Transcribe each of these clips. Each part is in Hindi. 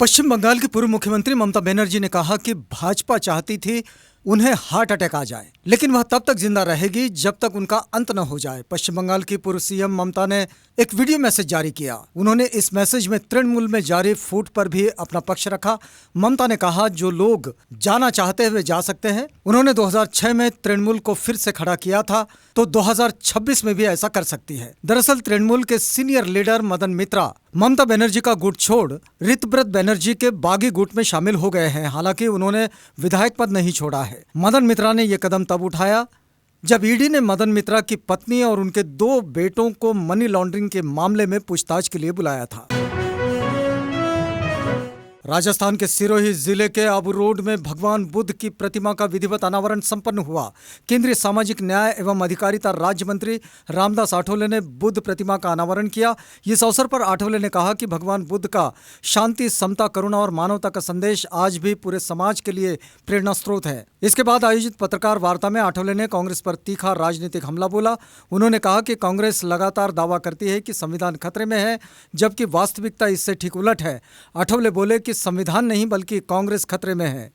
पश्चिम बंगाल की पूर्व मुख्यमंत्री ममता बनर्जी ने कहा कि भाजपा चाहती थी उन्हें हार्ट अटैक आ जाए, लेकिन वह तब तक जिंदा रहेगी जब तक उनका अंत न हो जाए। पश्चिम बंगाल की पूर्व सीएम ममता ने एक वीडियो मैसेज जारी किया। उन्होंने इस मैसेज में तृणमूल में जारी फूट पर भी अपना पक्ष रखा। ममता ने कहा, जो लोग जाना चाहते हैं वे जा सकते हैं। उन्होंने 2006 में तृणमूल को फिर से खड़ा किया था, तो 2026 में भी ऐसा कर सकती है। दरअसल तृणमूल के सीनियर लीडर मदन मित्रा ममता बनर्जी का गुट छोड़ ऋतव्रत बनर्जी के बागी गुट में शामिल हो गए हैं। हालांकि उन्होंने विधायक पद नहीं छोड़ा है। मदन मित्रा ने यह कदम तब उठाया जब ईडी ने मदन मित्रा की पत्नी और उनके 2 बेटों को मनी लॉन्ड्रिंग के मामले में पूछताछ के लिए बुलाया था। राजस्थान के सिरोही जिले के आबू रोड में भगवान बुद्ध की प्रतिमा का विधिवत अनावरण संपन्न हुआ। केंद्रीय सामाजिक न्याय एवं अधिकारिता राज्य मंत्री रामदास आठवले ने बुद्ध प्रतिमा का अनावरण किया। इस अवसर पर आठवले ने कहा कि भगवान बुद्ध का शांति, समता, करुणा और मानवता का संदेश आज भी पूरे समाज के लिए प्रेरणा स्रोत है। इसके बाद आयोजित पत्रकार वार्ता में आठवले ने कांग्रेस पर तीखा राजनीतिक हमला बोला। उन्होंने कहा कि कांग्रेस लगातार दावा करती है कि संविधान खतरे में है, जबकि वास्तविकता इससे ठीक उलट है। आठवले बोले कि संविधान नहीं बल्कि कांग्रेस खतरे में है।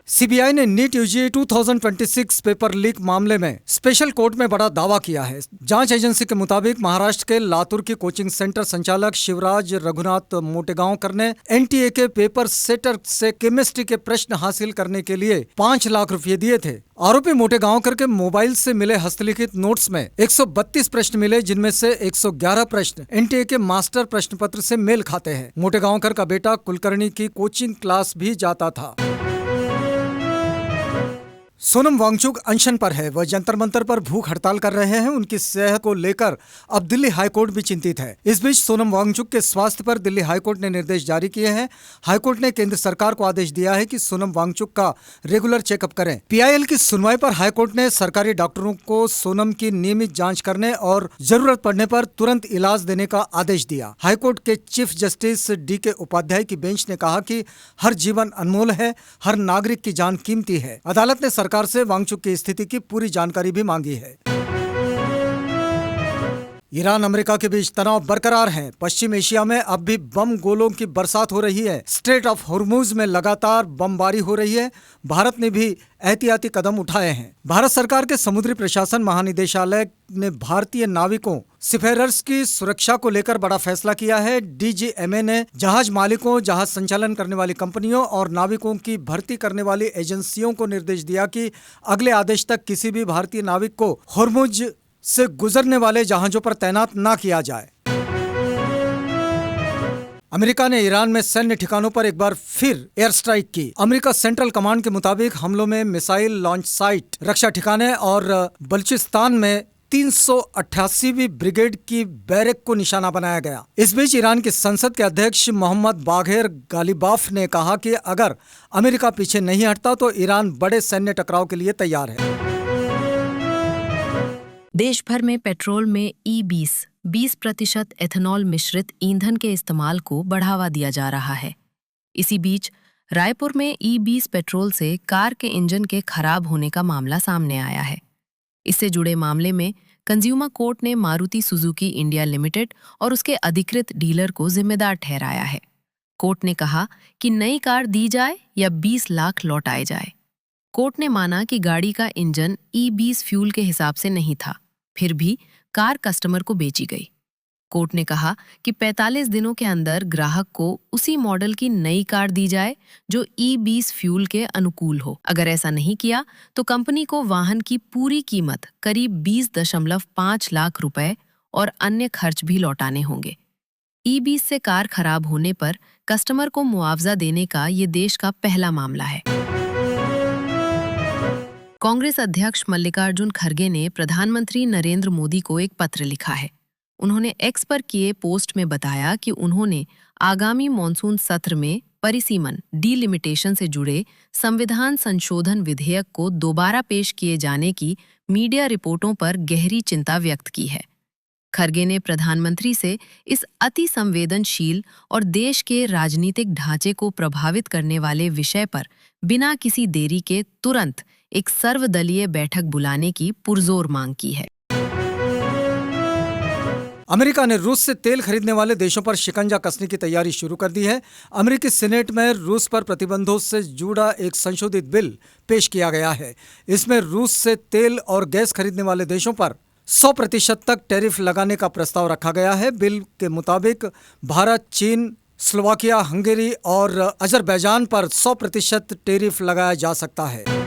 सीबीआई ने नीट यूजी 2026 पेपर लीक मामले में स्पेशल कोर्ट में बड़ा दावा किया है। जांच एजेंसी के मुताबिक महाराष्ट्र के लातूर की कोचिंग सेंटर संचालक शिवराज रघुनाथ मोटेगांवकर ने एनटीए के पेपर सेटर से केमिस्ट्री के प्रश्न हासिल करने के लिए 5 लाख रुपए दिए थे। आरोपी मोटेगांवकर के मोबाइल से मिले हस्तलिखित नोट्स में 132 प्रश्न मिले, जिनमें से 111 प्रश्न एनटीए के मास्टर प्रश्न पत्र से मेल खाते हैं। मोटेगांवकर का बेटा कुलकर्णी की कोचिंग क्लास भी जाता था। सोनम वांगचुक अनशन पर है। वह जंतर मंतर पर भूख हड़ताल कर रहे हैं। उनकी सेहत को लेकर अब दिल्ली हाईकोर्ट भी चिंतित है। इस बीच सोनम वांगचुक के स्वास्थ्य पर दिल्ली हाईकोर्ट ने निर्देश जारी किए हैं। हाईकोर्ट ने केंद्र सरकार को आदेश दिया है कि सोनम वांगचुक का रेगुलर चेकअप करें। पीआईएल की सुनवाई पर हाईकोर्ट ने सरकारी डॉक्टरों को सोनम की नियमित जांच करने और जरूरत पड़ने पर तुरंत इलाज देने का आदेश दिया। हाईकोर्ट के चीफ जस्टिस DK उपाध्याय की बेंच ने कहा कि हर जीवन अनमोल है, हर नागरिक की जान कीमती है। अदालत ने सरकार से वांगचुक की स्थिति की पूरी जानकारी भी मांगी है। ईरान अमेरिका के बीच तनाव बरकरार है। पश्चिम एशिया में अब भी बम गोलों की बरसात हो रही है। स्ट्रेट ऑफ हॉर्मुज में लगातार बमबारी हो रही है। भारत ने भी एहतियाती कदम उठाए हैं। भारत सरकार के समुद्री प्रशासन महानिदेशालय ने भारतीय नाविकों सीफेरर्स की सुरक्षा को लेकर बड़ा फैसला किया है। DGMA ने जहाज मालिकों, जहाज संचालन करने वाली कंपनियों और नाविकों की भर्ती करने वाली एजेंसियों को निर्देश दिया कि अगले आदेश तक किसी भी भारतीय नाविक को हॉर्मुज से गुजरने वाले जहाजों पर तैनात न किया जाए। अमेरिका ने ईरान में सैन्य ठिकानों पर एक बार फिर एयर स्ट्राइक की। अमेरिका सेंट्रल कमांड के मुताबिक हमलों में मिसाइल लॉन्च साइट, रक्षा ठिकाने और बलूचिस्तान में 388वीं ब्रिगेड की बैरक को निशाना बनाया गया। इस बीच ईरान की संसद के अध्यक्ष मोहम्मद बाघेर गालिबाफ ने कहा कि अगर अमेरिका पीछे नहीं हटता तो ईरान बड़े सैन्य टकराव के लिए तैयार है। देश भर में पेट्रोल में E20 20% एथेनॉल मिश्रित ईंधन के इस्तेमाल को बढ़ावा दिया जा रहा है। इसी बीच रायपुर में E20 पेट्रोल से कार के इंजन के खराब होने का मामला सामने आया है। इससे जुड़े मामले में कंज्यूमर कोर्ट ने मारुति सुजुकी इंडिया लिमिटेड और उसके अधिकृत डीलर को जिम्मेदार ठहराया है। कोर्ट ने कहा कि नई कार दी जाए या 20 लाख लौटाए जाए। कोर्ट ने माना कि गाड़ी का इंजन E20 फ्यूल के हिसाब से नहीं था, फिर भी कार कस्टमर को बेची गई। कोर्ट ने कहा कि 45 दिनों के अंदर ग्राहक को उसी मॉडल की नई कार दी जाए जो E20 फ्यूल के अनुकूल हो। अगर ऐसा नहीं किया तो कंपनी को वाहन की पूरी कीमत करीब 20.5 लाख रुपए और अन्य खर्च भी लौटाने होंगे। E20 से कार खराब होने पर कस्टमर को मुआवजा देने का ये देश का पहला मामला है। कांग्रेस अध्यक्ष मल्लिकार्जुन खड़गे ने प्रधानमंत्री नरेंद्र मोदी को एक पत्र लिखा है। उन्होंने एक्स पर किए पोस्ट में बताया कि उन्होंने आगामी मॉनसून सत्र में परिसीमन डीलिमिटेशन से जुड़े संविधान संशोधन विधेयक को दोबारा पेश किए जाने की मीडिया रिपोर्टों पर गहरी चिंता व्यक्त की है। खड़गे ने प्रधानमंत्री से इस अति संवेदनशील और देश के राजनीतिक ढांचे को प्रभावित करने वाले विषय पर बिना किसी देरी के तुरंत एक सर्वदलीय बैठक बुलाने की पुरजोर मांग की है। अमेरिका ने रूस से तेल खरीदने वाले देशों पर शिकंजा कसने की तैयारी शुरू कर दी है। अमेरिकी सीनेट में रूस पर प्रतिबंधों से जुड़ा एक संशोधित बिल पेश किया गया है। इसमें रूस से तेल और गैस खरीदने वाले देशों पर 100% तक टैरिफ लगाने का प्रस्ताव रखा गया है। बिल के मुताबिक भारत, चीन, स्लोवाकिया, हंगेरी और अजरबैजान पर 100% टैरिफ लगाया जा सकता है।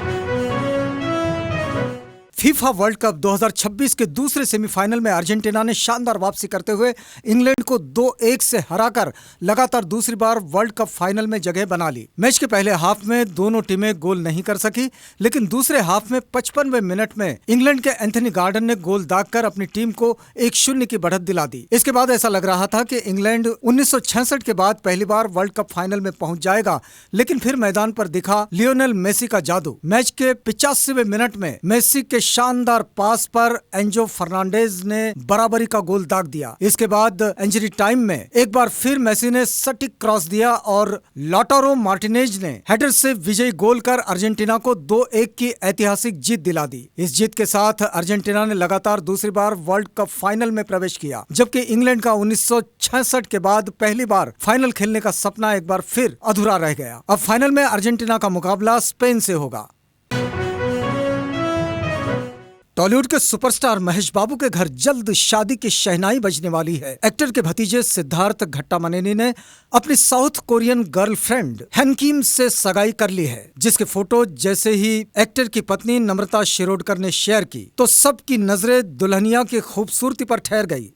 फीफा वर्ल्ड कप 2026 के दूसरे सेमीफाइनल में अर्जेंटीना ने शानदार वापसी करते हुए इंग्लैंड को 2-1 से हराकर लगातार दूसरी बार वर्ल्ड कप फाइनल में जगह बना ली। मैच के पहले हाफ में दोनों टीमें गोल नहीं कर सकी, लेकिन दूसरे हाफ में 55वें मिनट में इंग्लैंड के एंथनी गार्डन ने गोल दागकर अपनी टीम को 1-0 की बढ़त दिला दी। इसके बाद ऐसा लग रहा था कि इंग्लैंड 1966 के बाद पहली बार वर्ल्ड कप फाइनल में पहुंच जाएगा, लेकिन फिर मैदान पर दिखा लियोनेल मेसी का जादू। मैच के 85वें मिनट में मेसी के शानदार पास पर एंजो फर्नांडेज ने बराबरी का गोल दाग दिया। इसके बाद इंजरी टाइम में एक बार फिर मेसी ने सटीक क्रॉस दिया और लॉटारो मार्टिनेज ने हेडर से विजयी गोल कर अर्जेंटीना को 2-1 की ऐतिहासिक जीत दिला दी। इस जीत के साथ अर्जेंटीना ने लगातार दूसरी बार वर्ल्ड कप फाइनल में प्रवेश किया, जबकि इंग्लैंड का 1966 के बाद पहली बार फाइनल खेलने का सपना एक बार फिर अधूरा रह गया। अब फाइनल में अर्जेंटीना का मुकाबला स्पेन से होगा। टॉलीवुड के सुपरस्टार महेश बाबू के घर जल्द शादी की शहनाई बजने वाली है। एक्टर के भतीजे सिद्धार्थ घट्टामनेनी ने अपनी साउथ कोरियन गर्लफ्रेंड हैन किम से सगाई कर ली है, जिसके फोटो जैसे ही एक्टर की पत्नी नम्रता शिरोडकर ने शेयर की तो सबकी नजरें दुल्हनिया की खूबसूरती पर ठहर गई।